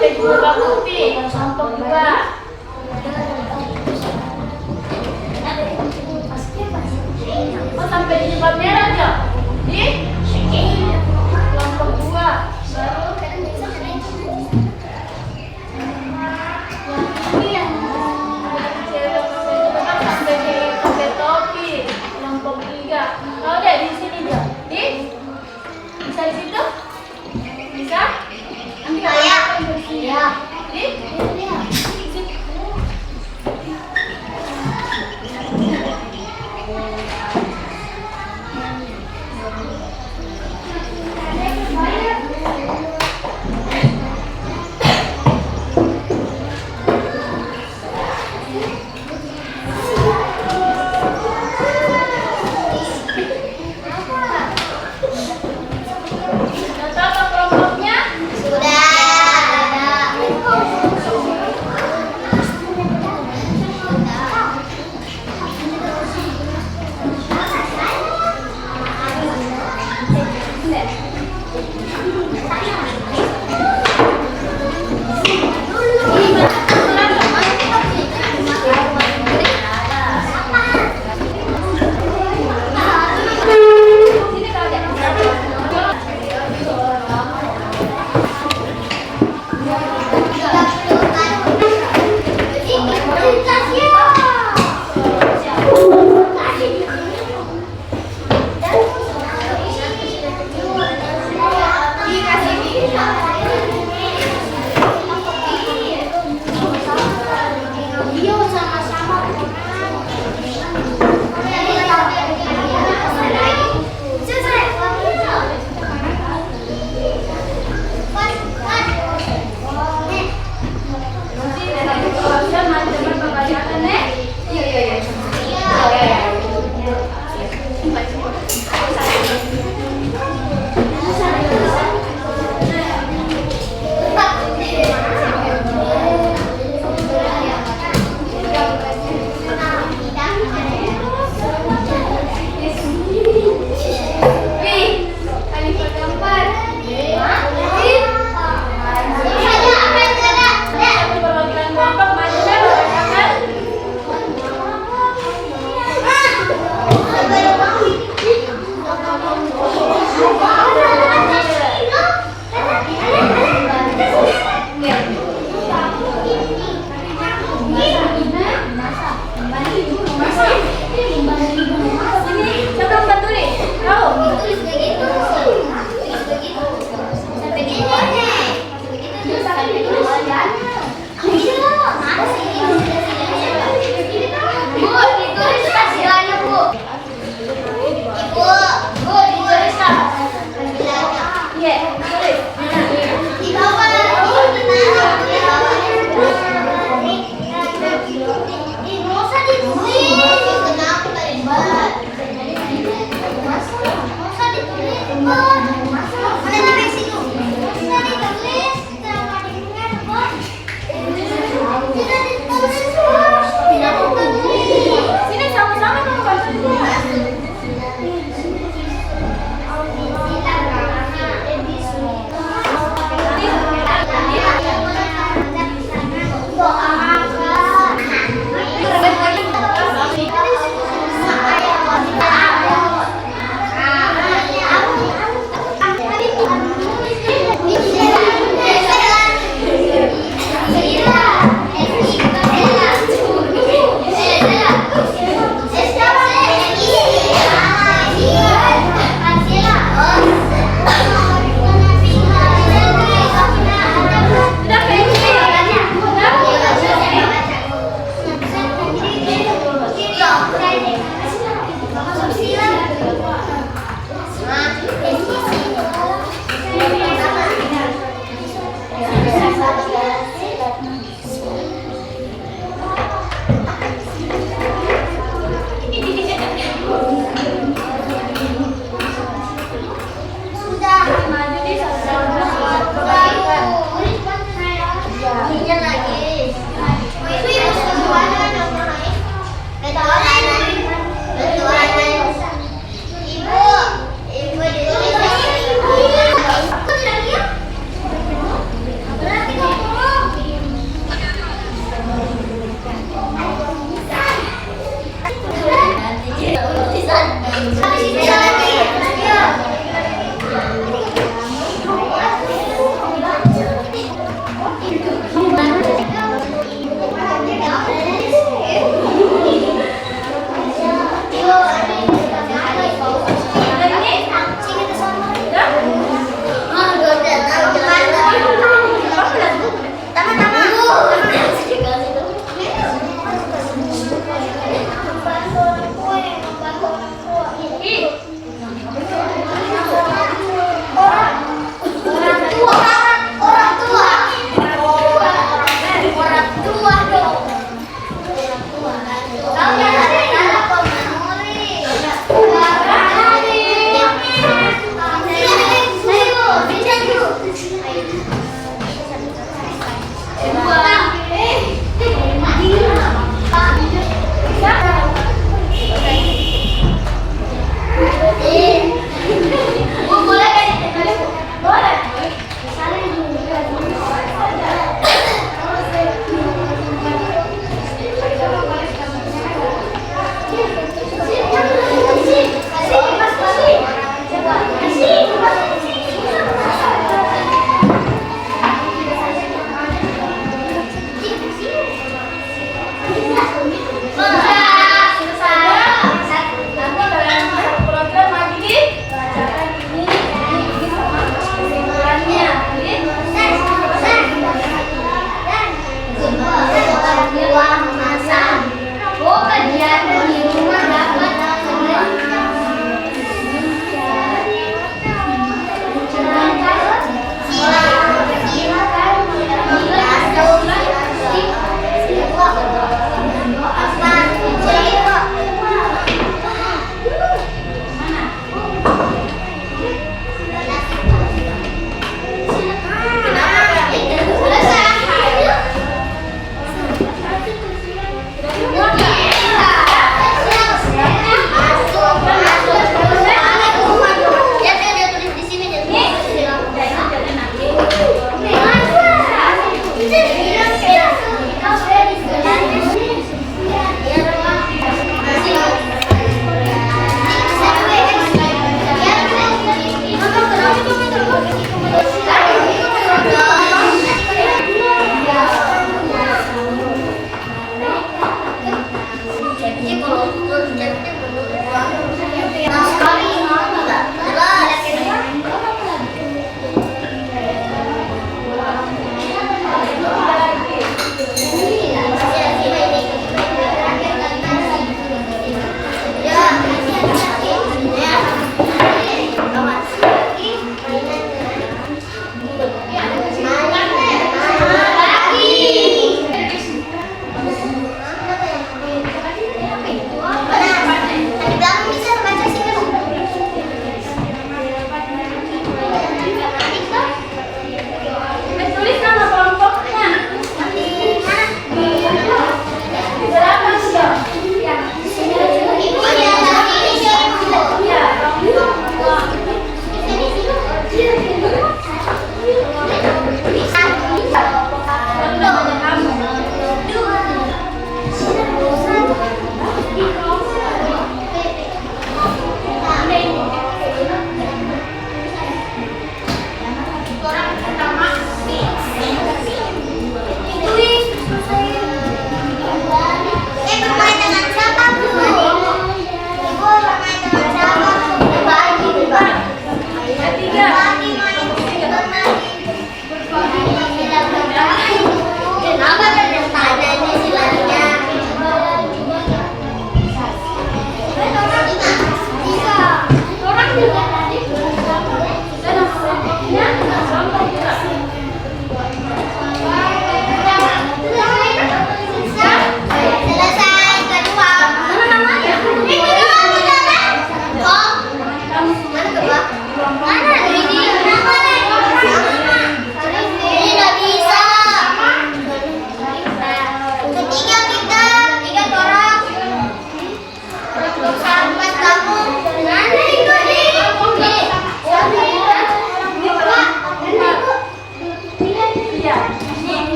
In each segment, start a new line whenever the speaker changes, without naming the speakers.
sampai di muka putih, contoh dua. Oh, sampai di jilbab merah aja. Di kelompok dua. Baru yang cewek sampai di pakai topi, kelompok tiga. Kalau deh di sini dia, bisa di situ? Bisa? Nanti kalau di sini ya. Di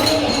Di?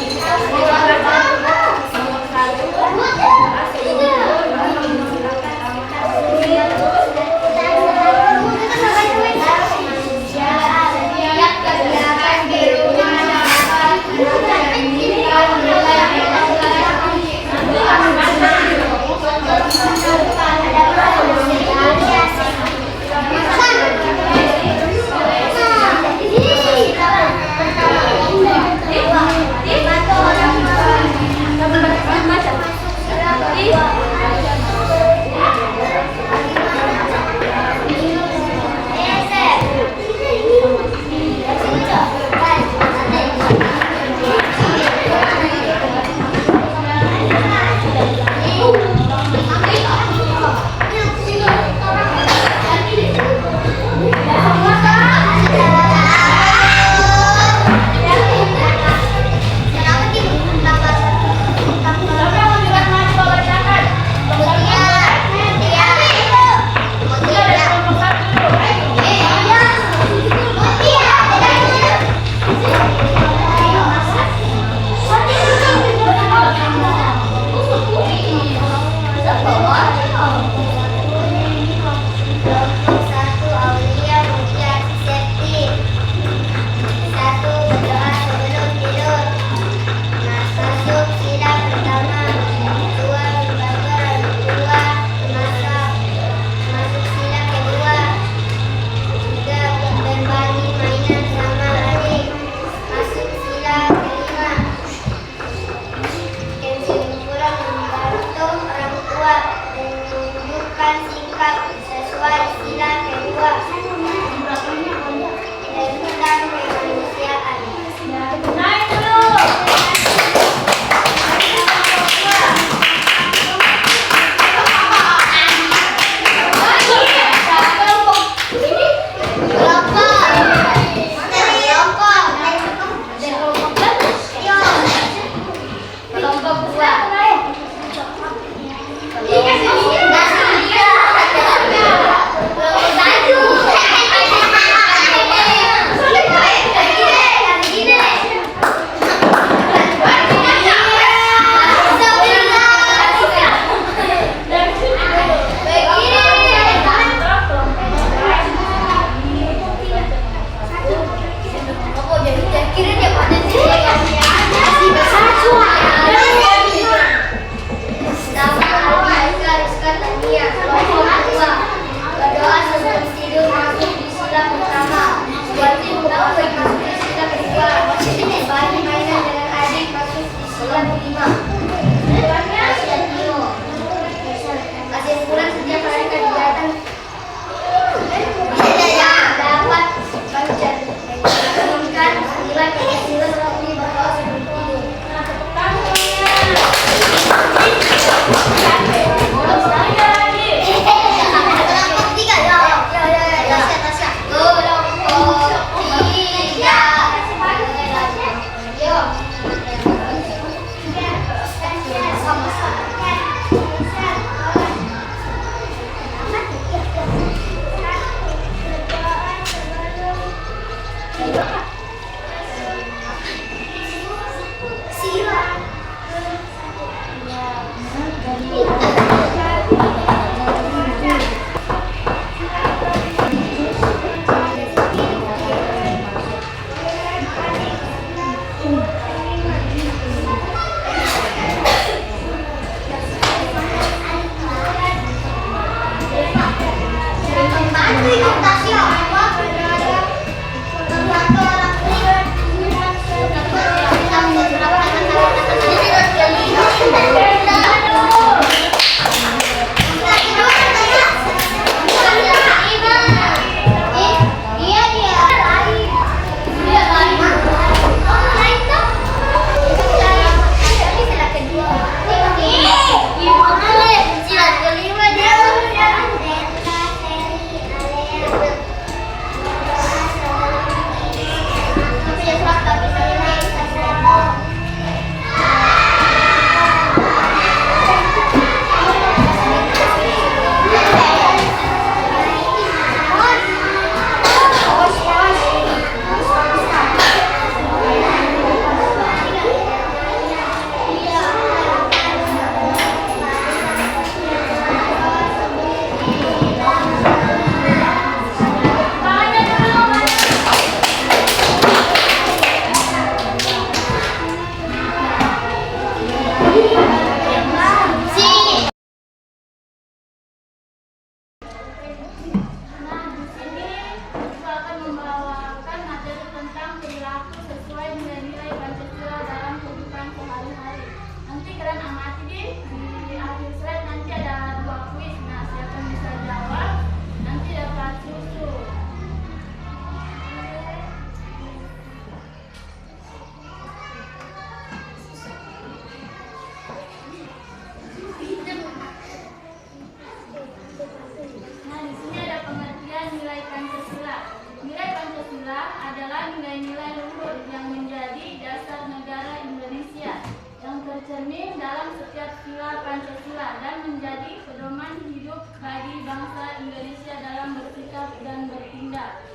sila Pancasila dan menjadi pedoman hidup bagi bangsa Indonesia dalam bersikap dan bertindak.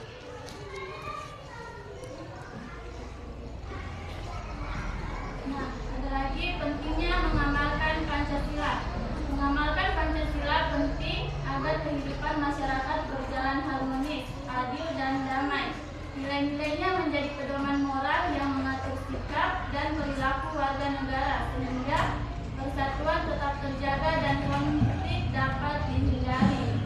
Nah, ada lagi pentingnya mengamalkan Pancasila. Mengamalkan Pancasila penting agar kehidupan masyarakat berjalan harmonis, adil, dan damai. Nilai-nilainya menjadi pedoman moral yang mengatur sikap dan perilaku warga negara sehingga persatuan tetap terjaga dan konflik dapat dihindari.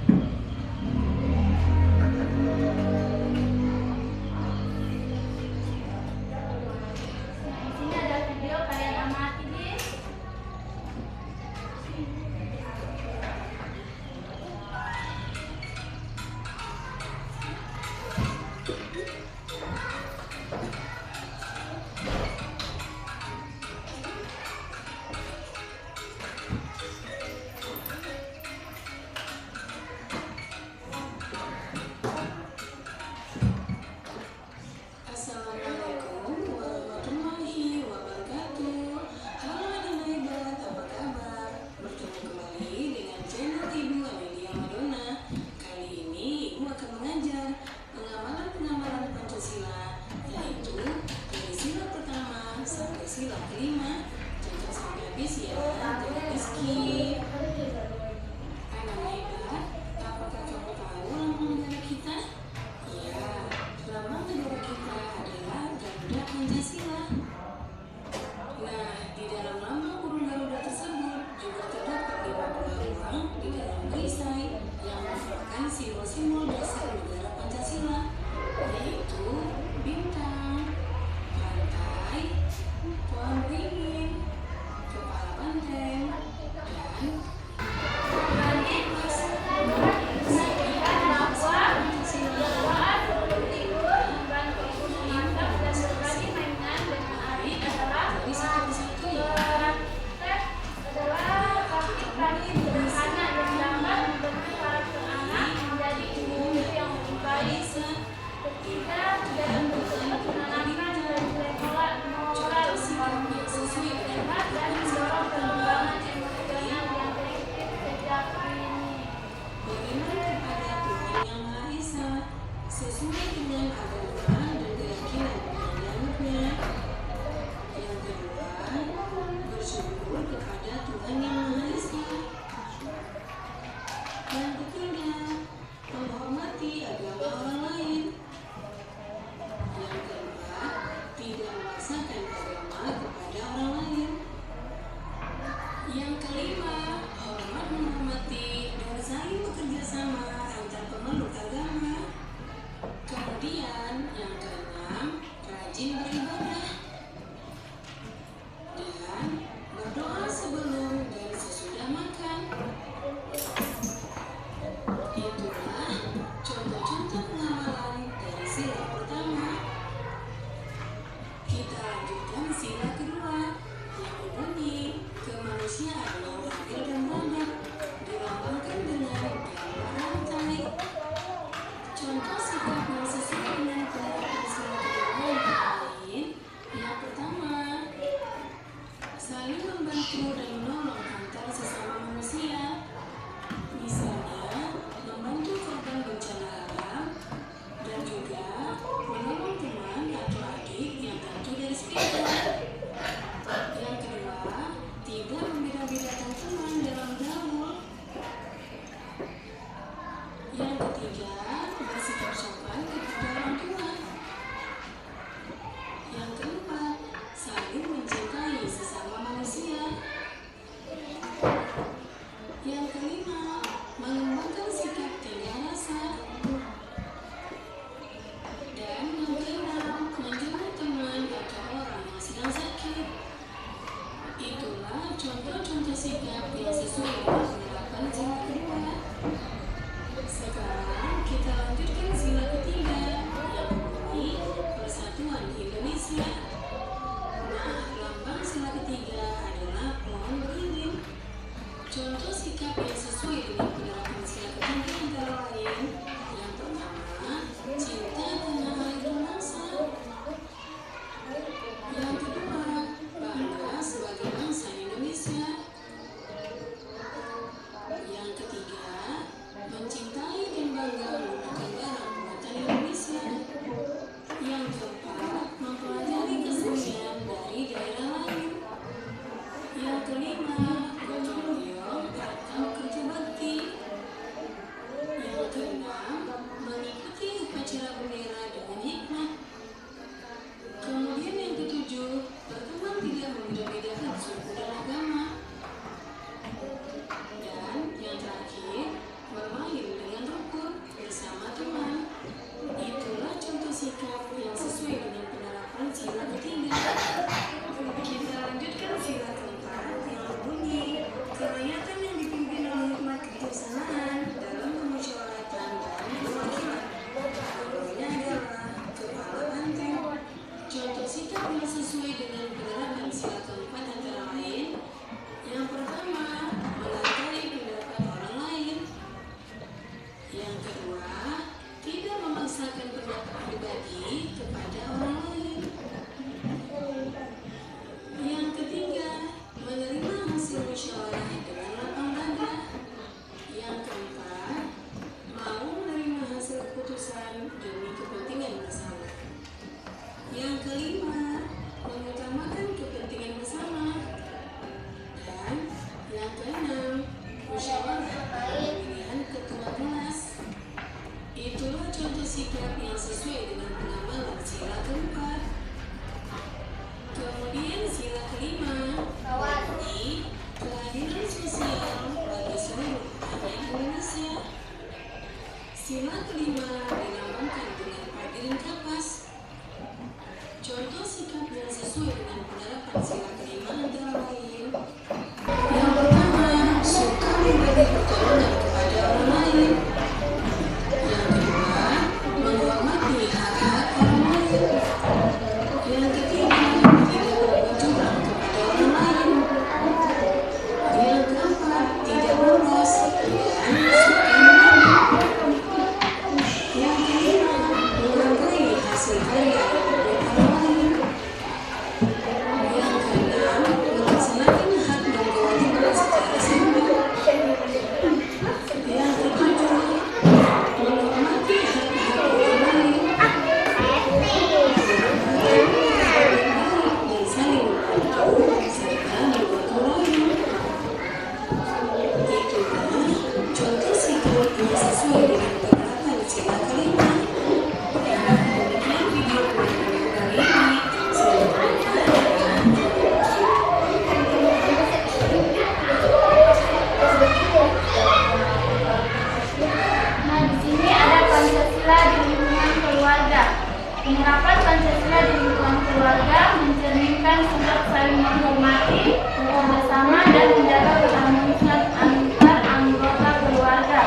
Nah, di sini ada video, kalian amati di.
Assalamualaikum warahmatullahi wabarakatuh. Halo adik-adik, apa kabar? Bertemu kembali dengan channel Ibu Amelia Madonna. Kali ini Ibu akan mengajar pengamalan Pancasila, yaitu dari sila pertama sampai sila kelima. Jangan sampai habis ya, jangan di skip. Anak-anak, apakah kamu tahu lambang negara kita? Ya, lambang negara kita adalah Garuda Pancasila. Nah, di dalam lambang burung Garuda tersebut juga terdapat 5 ruang di dalam perisai yang merupakan simbol-simbol dasar negara Pancasila, yaitu bintang, pantai, pohon beringin, kepala banteng, dan sesuai dengan agama dan keyakinan penganutnya. Yang kedua, bersyukur kepada Tuhan Yang Maha Esa. Yang ketiga, menghormati agama orang lain. Yang keempat, tidak memaksakan agama kepada orang lain. Yang kelima, hormat menghormati dan saling bekerja sama antar pemeluk agama. Kemudian yang keenam, rajin beribadah dan berdoa sebelum dan sesudah makan. Itulah contoh-contoh pengamalan dari sila pertama. Kita lanjutkan sila kedua, yang berbunyi kemanusiaan yang adil dan beradab, dilambangkan dengan gambar rantai. Contoh sikap yang sesuai dengan keadaan sila kedua yang lain. Yang pertama, saling membantu dan menolong antar sesama manusia. Misalnya, membantu korban bencana alam dan juga menolong teman atau adik yang jatuh dari sepeda. Yang kedua, tidak membeda-bedakan teman dalam gaul. Yang ketiga, bersikap sopan kepada orang tua. Yang keempat, saling mencintai sesama manusia. Yang kelima, mengembangkan sikap tinggal rasa. Dan yang keenam, menjenguk teman atau orang yang sedang sakit. Itulah contoh-contoh sikap yang sesuai dengan penerapan sila kedua. Sekarang kita lanjutkan sila ketiga, yang berbunyi Persatuan Indonesia. Nah, lambang sila ketiga adalah pohon beringin. Contoh sikap yang sesuai dengan penerapan sila ketiga antara lain. Yang pertama, cinta tanah air dan bangsa. Yang kedua, bangga sebagai bangsa Indonesia. Sila kelima dilambangkan dengan berdiri kapas. Contoh sikap yang sesuai dengan penerapan sila kelima antara lain: yang pertama, suka memberi pertolongan kepada orang lain. Yang kedua, menghormati hak-hak orang lain. Yang ketiga, tidak berbuat curang kepada orang lain. Yang keempat, tidak boros dan suka menabung. Yang kelima, menghargai hasil karya orang lain. Yang keenam, melaksanakan hak dan kewajiban secara sama. Yang ketujuh, menghormati hak-hak orang lain. Dan saling membantu serta bergotong royong. Itulah contoh sikap yang sesuai dengan penerapan sila kelima. Demikian video pengantar kali ini. Selamat menonton!
Nah, di sini ada Pancasila di lingkungan keluarga. Penerapan Pancasila di lingkungan keluarga mencerminkan sikap saling menghormati, bekerjasama, dan menjaga keharmonisan antar anggota keluarga.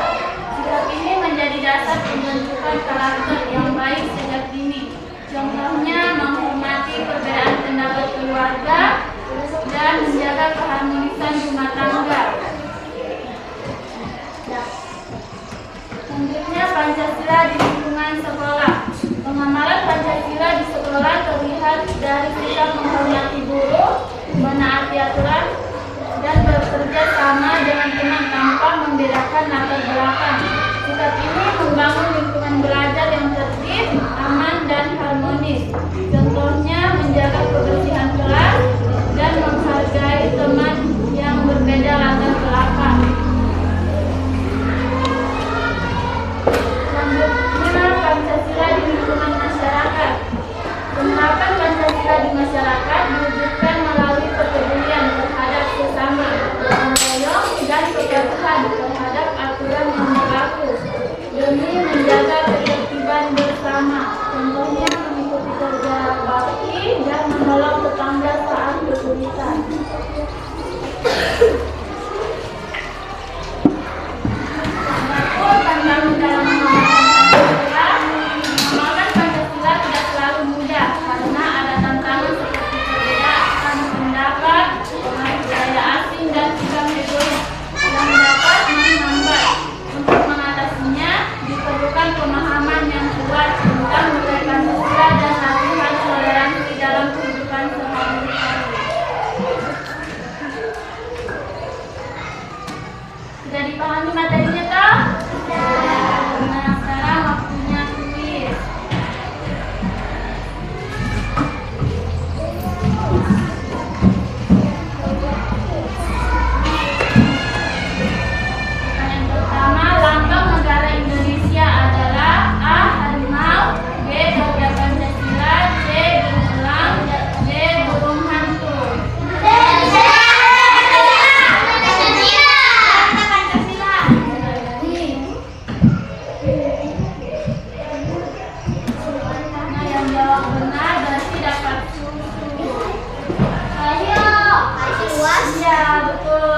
Sikap ini menjadi dasar pembentukan karakter yang baik sejak dini. Contohnya menghormati perbedaan pendapat keluarga dan menjaga keharmonisan rumah tangga. Selanjutnya, Pancasila di lingkungan sekolah. Pengamalan Pancasila di sekolah terlihat dari sikap menghormati guru, menaati aturan, dan bekerja sama dengan teman tanpa membedakan latar belakang. Sikap ini membangun lingkungan belajar yang tertib, aman, dan harmonis. Contohnya menjaga kebersihan kelas dan menghargai teman yang berbeda latar belakang. Selanjutnya, Pancasila di lingkungan masyarakat. Penerapan Pancasila di masyarakat diwujudkan melalui kepedulian terhadap sesama, gotong royong, dan kepatuhan terhadap aturan yang berlaku demi menjaga ketertiban bersama. Contohnya mengikuti kerja bakti dan menolong tetangga saat kesulitan. Adapun tantangan dalam mengamalkan Pancasila tidak selalu mudah karena ada tantangan seperti perbedaan pendapat, pengaruh budaya asing, dan sikap egois yang dapat menghambat. Untuk mengatasinya diperlukan pemahaman yang kuat tentang nilai Pancasila dan latihan toleransi dalam kehidupan sehari-hari. Sudah dipahami materinya toh? Nah, sekarang waktunya kuis. Pertanyaan pertama, lambang negara Indonesia adalah A. Harimau, B. Gajah Pancasila, C. Burung elang, D. Burung hantu. Nah, yang jawab benar berarti dapat susu. Ayo, ya betul.